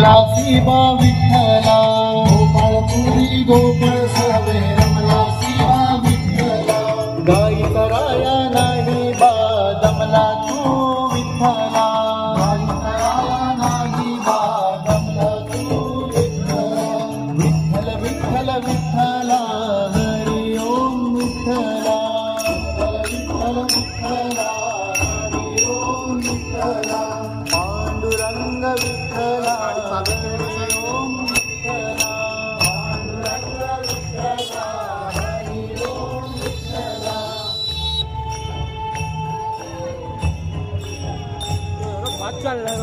रमला शिवा विठ्ठला गोपाळपुरी गोपाळ सर्वे रमला शिवा विठ्ठला गाई कराया नाही बा दमला तू विठ्ठला गाई कराया नाही बा दमला तू विठ्ठला विठ्ठल विठ्ठल विठ्ठला हरी ओम विठ्ठला विठ्ठल विठ्ठला हरी ओम विठ्ठला पांडुरंग विठ्ठला हरी ओम विठ्ठला पांडुरंग विठ्ठला हरी ओम विठ्ठला बात चाललाय